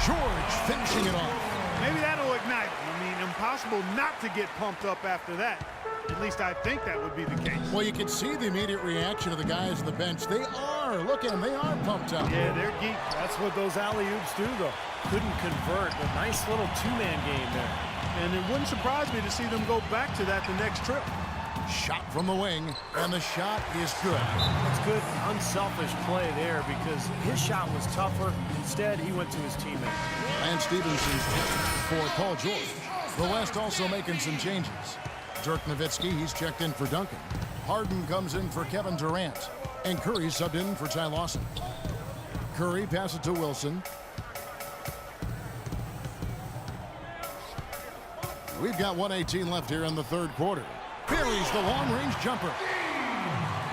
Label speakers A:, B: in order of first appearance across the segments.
A: George finishing it off.
B: Maybe that'll ignite him. I mean, impossible not to get pumped up after that. At least I think that would be the case.
A: Well, you can see the immediate reaction of the guys on the bench. They are. Look at them. They are pumped up.
B: Yeah, they're geeks.
C: That's what those alley-oops do, though. Couldn't convert. A nice little two-man game there.
B: And it wouldn't surprise me to see them go back to that the next trip.
A: Shot from the wing, and the shot is good.
C: It's good, unselfish play there because his shot was tougher. Instead, he went to his teammate.
A: And Stevenson's for Paul George. The West also making some changes. Dirk Nowitzki, he's checked in for Duncan. Harden comes in for Kevin Durant. And Curry subbed in for Ty Lawson. Curry passes it to Wilson. We've got 1:18 left here in the third quarter. Buries the long-range jumper.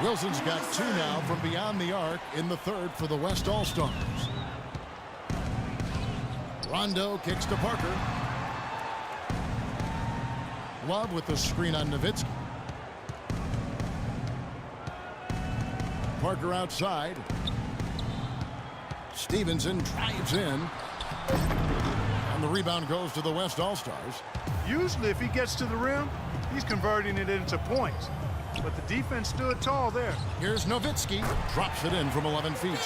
A: Wilson's got two now from beyond the arc in the third for the West All-Stars. Rondo kicks to Parker. Love with the screen on Nowitzki. Parker outside. Stevenson drives in. And the rebound goes to the West All-Stars.
B: Usually, if he gets to the rim, he's converting it into points. But the defense stood tall there.
A: Here's Nowitzki. Drops it in from 11 feet.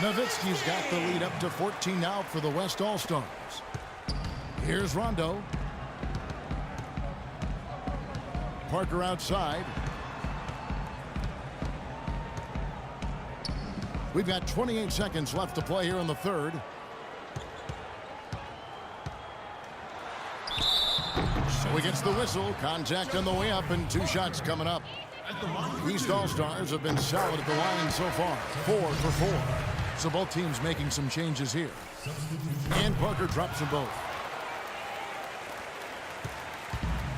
A: Nowitzki's got the lead up to 14 now for the West All-Stars. Here's Rondo. Parker outside. We've got 28 seconds left to play here in the third. So he gets the whistle. Contact on the way up and two shots coming up. East All-Stars have been solid at the line so far. 4 for 4. So both teams making some changes here. And Parker drops them both.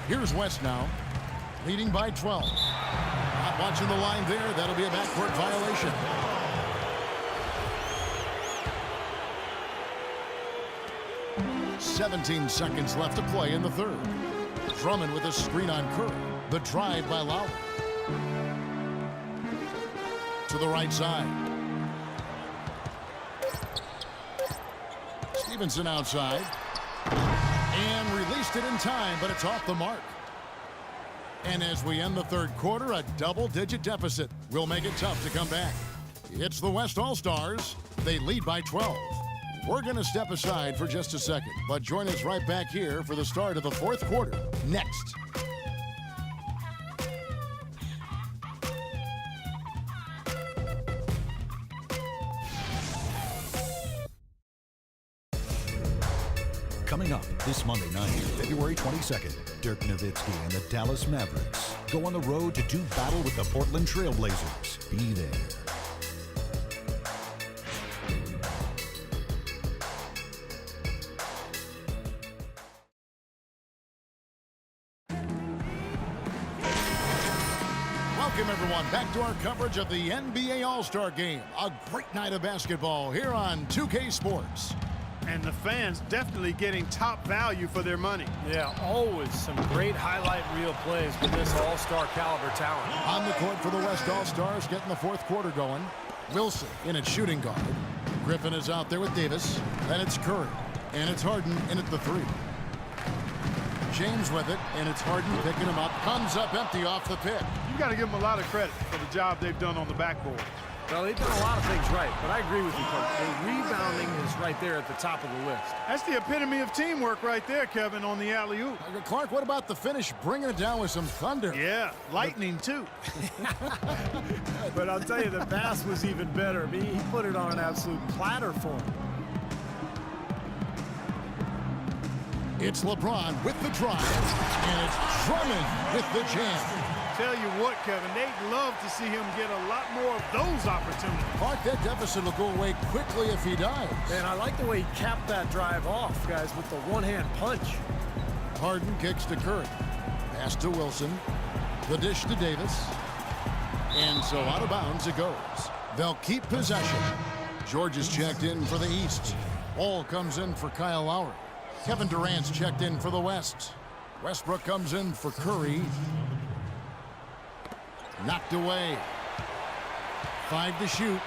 A: Here's West now. Leading by 12. Not watching the line there. That'll be a backcourt violation. "17 seconds left to play in the third. Drummond with a screen on Curry. The drive by Lowry. To the right side. Stevenson outside. And released it in time, but it's off the mark. And as we end the third quarter, a double-digit deficit will make it tough to come back. It's the West All-Stars. They lead by 12. We're going to step aside for just a second, but join us right back here for the start of the fourth quarter next.
D: Coming up this Monday night, February 22nd, Dirk Nowitzki and the Dallas Mavericks go on the road to do battle with the Portland Trail Blazers. Be there.
A: Welcome, everyone, back to our coverage of the NBA All-Star Game. A great night of basketball here on 2K Sports.
B: And the fans definitely getting top value for their money.
C: Yeah, always some great highlight reel plays with this all-star caliber talent.
A: On the court for the West All-Stars, getting the fourth quarter going. Wilson in at shooting guard. Griffin is out there with Davis. Then it's Curry. And it's Harden in at the three. James with it, and it's Harden picking him up. Comes up empty off the pick.
B: You got to give them a lot of credit for the job they've done on the backboard.
C: Well, they've done a lot of things right, but I agree with you, Coach. The rebounding is right there at the top of the list.
B: That's the epitome of teamwork right there, Kevin, on the alley-oop.
A: Clark, what about the finish? Bringing it down with some thunder.
B: Yeah, lightning, too.
C: But I'll tell you, the pass was even better. I mean, he put it on an absolute platter for him.
A: It's LeBron with the drive, and it's Drummond with the jam.
B: Tell you what, Kevin, they'd love to see him get a lot more of those opportunities.
A: Clark, that deficit will go away quickly if he does.
C: Man, I like the way he capped that drive off, guys, with the one-hand punch.
A: Harden kicks to Curry. Pass to Wilson. The dish to Davis. And so out of bounds it goes. They'll keep possession. George is checked in for the East. Ball comes in for Kyle Lowry. Kevin Durant's checked in for the West. Westbrook comes in for Curry. Knocked away. 5 to shoot.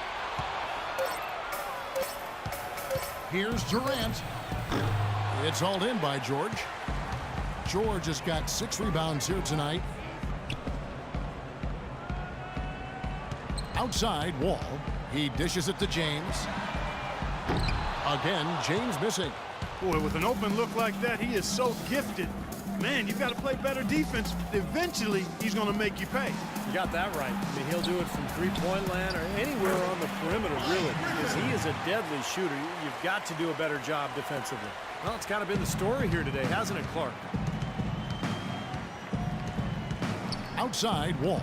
A: Here's Durant. It's hauled in by George. George has got 6 rebounds here tonight. Outside, Wall. He dishes it to James. Again, James missing.
B: Boy, with an open look like that, he is so gifted. Man, you've got to play better defense. Eventually, he's going to make you pay.
C: You got that right. I mean, he'll do it from three-point land or anywhere on the perimeter, really, because he is a deadly shooter. You've got to do a better job defensively. Well, it's kind of been the story here today, hasn't it, Clark?
A: Outside, Wall.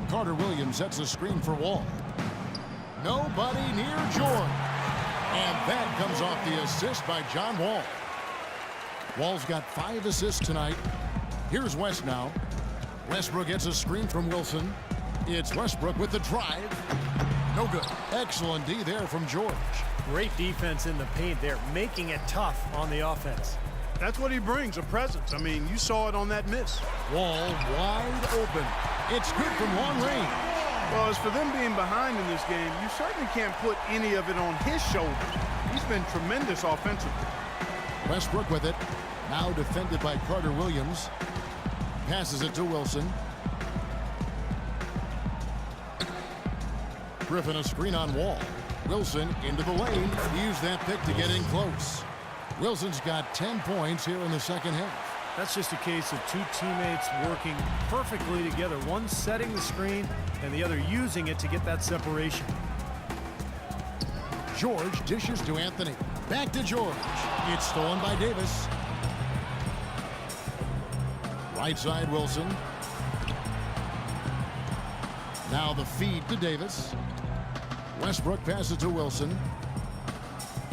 A: Carter Williams sets a screen for Wall. Nobody near George. And that comes off the assist by John Wall. Wall's got 5 assists tonight. Here's West now. Westbrook gets a screen from Wilson. It's Westbrook with the drive. No good. Excellent D there from George.
C: Great defense in the paint there, making it tough on the offense.
B: That's what he brings, a presence. I mean, you saw it on that miss.
A: Wall wide open. It's good from long range.
B: Well, as for them being behind in this game, you certainly can't put any of it on his shoulders. He's been tremendous offensively.
A: Westbrook with it. Now defended by Carter Williams. Passes it to Wilson. Griffin a screen on Wall. Wilson into the lane. Used that pick to get in close. Wilson's got 10 points here in the second half.
C: That's just a case of 2 teammates working perfectly together. One setting the screen and the other using it to get that separation.
A: George dishes to Anthony. Back to George. It's stolen by Davis. Right side, Wilson. Now the feed to Davis. Westbrook passes to Wilson.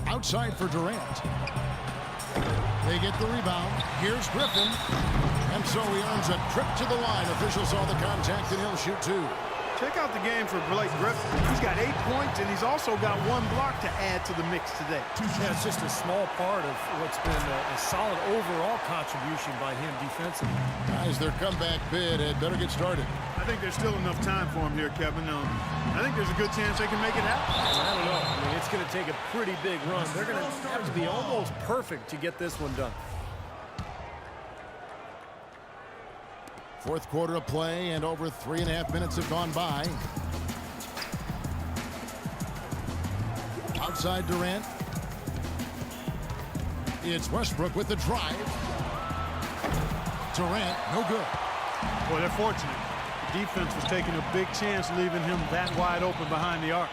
A: Outside for Durant. They get the rebound. Here's Griffin. And so he earns a trip to the line. Officials saw the contact and he'll shoot 2.
B: Check out the game for Blake Griffin. He's got 8 points, and he's also got 1 block to add to the mix today.
C: Yeah, it's just a small part of what's been a solid overall contribution by him defensively.
A: Guys, their comeback bid had better get started.
B: I think there's still enough time for him here, Kevin. I think there's a good chance they can make it happen.
C: I don't know. I mean, it's going to take a pretty big run. They're going to have to be almost perfect to get this one done.
A: Fourth quarter of play, and over 3.5 minutes have gone by. Outside Durant. It's Westbrook with the drive. Durant, no good.
B: Boy, they're fortunate. The defense was taking a big chance leaving him that wide open behind the arc.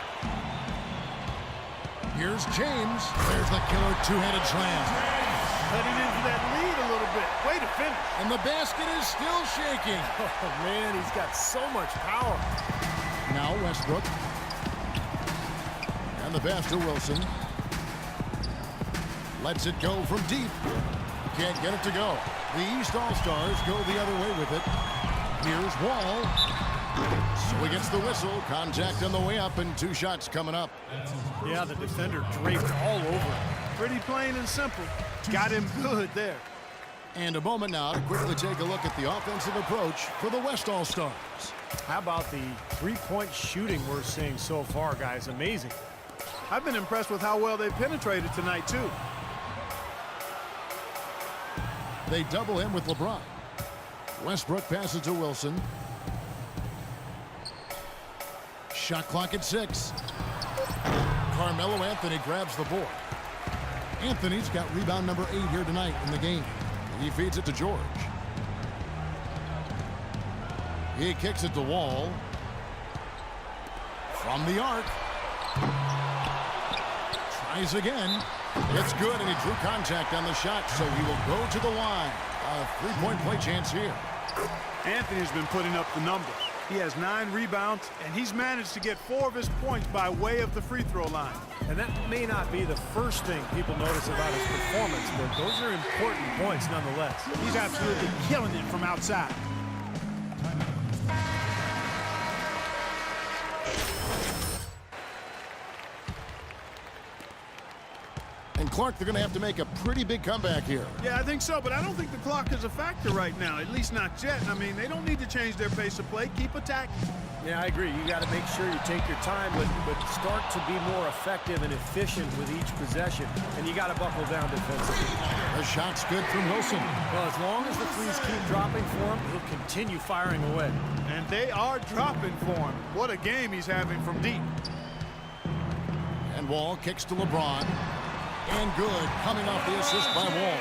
A: Here's James. There's the killer two-handed slam.
B: Cutting into that lead a little bit. Way to finish.
A: And the basket is still shaking.
C: Oh, man, he's got so much power.
A: Now Westbrook. And the pass to Wilson. Lets it go from deep. Can't get it to go. The East All-Stars go the other way with it. Here's Wall. So he gets the whistle. Contact on the way up, and 2 shots coming up.
C: Yeah, the defender draped all over him.
B: Pretty plain and simple. Got him good there.
A: And a moment now to quickly take a look at the offensive approach for the West All-Stars.
C: How about the 3-point shooting we're seeing so far, guys? Amazing.
B: I've been impressed with how well they've penetrated tonight, too.
A: They double him with LeBron. Westbrook passes to Wilson. Shot clock at 6. Carmelo Anthony grabs the board. Anthony's got rebound number 8 here tonight in the game. He feeds it to George. He kicks it to Wall. From the arc. Tries again. It's good, and he drew contact on the shot, so he will go to the line. A 3-point play chance here.
B: Anthony's been putting up the numbers. He has 9 rebounds, and he's managed to get 4 of his points by way of the free throw line.
C: And that may not be the first thing people notice about his performance, but those are important points nonetheless.
B: He's absolutely killing it from outside.
A: And Clark, they're going to have to make a pretty big comeback here.
B: Yeah, I think so, but I don't think the clock is a factor right now, at least not yet. I mean, they don't need to change their pace of play. Keep attacking.
C: Yeah, I agree. You got to make sure you take your time, but start to be more effective and efficient with each possession. And you got to buckle down defensively.
A: The shot's good from Wilson.
C: Well, as long as the threes keep dropping for him, he'll continue firing away.
B: And they are dropping for him. What a game he's having from deep.
A: And Wall kicks to LeBron. And good, coming off the assist by Wall.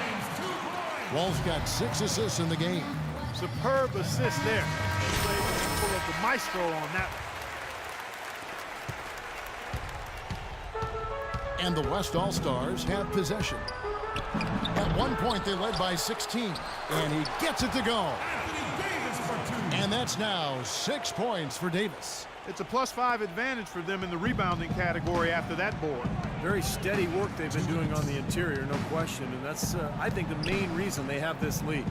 A: Wall's got 6 assists in the game.
B: Superb assist there. Full of the maestro on that one.
A: And the West All-Stars have possession. At one point, they led by 16. And he gets it to go. And that's now 6 points for Davis.
B: It's a +5 advantage for them in the rebounding category after that board.
C: Very steady work they've been doing on the interior, no question. And that's, I think, the main reason they have this lead.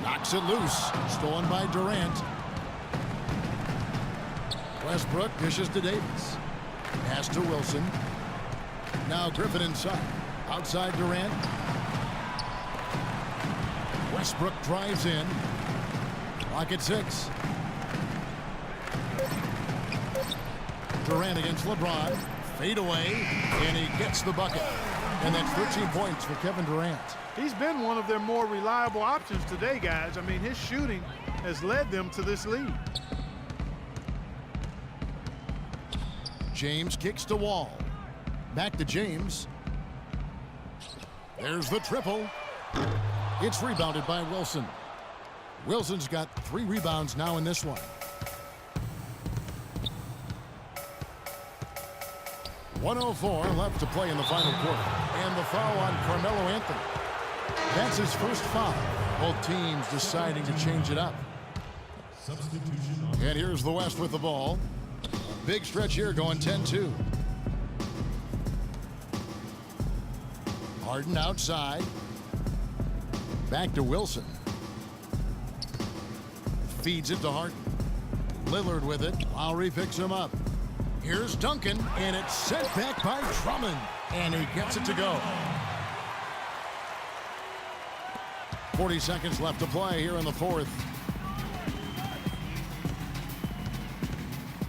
A: Knocks it loose. Stolen by Durant. Westbrook dishes to Davis. Pass to Wilson. Now Griffin inside. Outside Durant. Westbrook drives in. Clock at 6. Durant against LeBron. Fade away. And he gets the bucket. And that's 13 points for Kevin Durant.
B: He's been one of their more reliable options today, guys. I mean, his shooting has led them to this lead.
A: James kicks to Wall. Back to James. There's the triple. It's rebounded by Wilson. Wilson's got 3 rebounds now in this one. .104 left to play in the final quarter. And the foul on Carmelo Anthony. That's his first foul. Both teams deciding to change it up. And here's the West with the ball. A big stretch here going 10-2. Harden outside. Back to Wilson. Feeds it to Harden. Lillard with it. Lowry picks him up. Here's Duncan, and it's sent back by Drummond. And he gets it to go. 40 seconds left to play here in the fourth.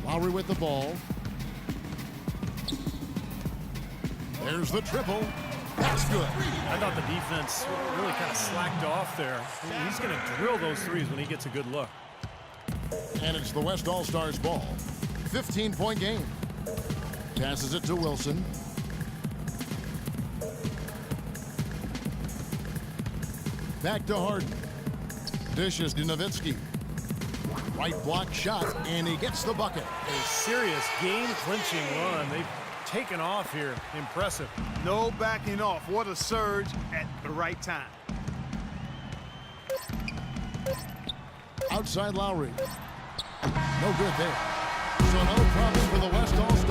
A: Lowry with the ball. There's the triple. That's good.
C: I thought the defense really kind of slacked off there. He's going to drill those threes when he gets a good look.
A: And it's the West All-Stars ball. 15-point game. Passes it to Wilson. Back to Harden. Dishes to Nowitzki. Right block shot, and he gets the bucket.
C: A serious game-clinching run. They've taken off here. Impressive.
B: No backing off. What a surge at the right time.
A: Outside Lowry. No good there. So no problem for the West All-Stars.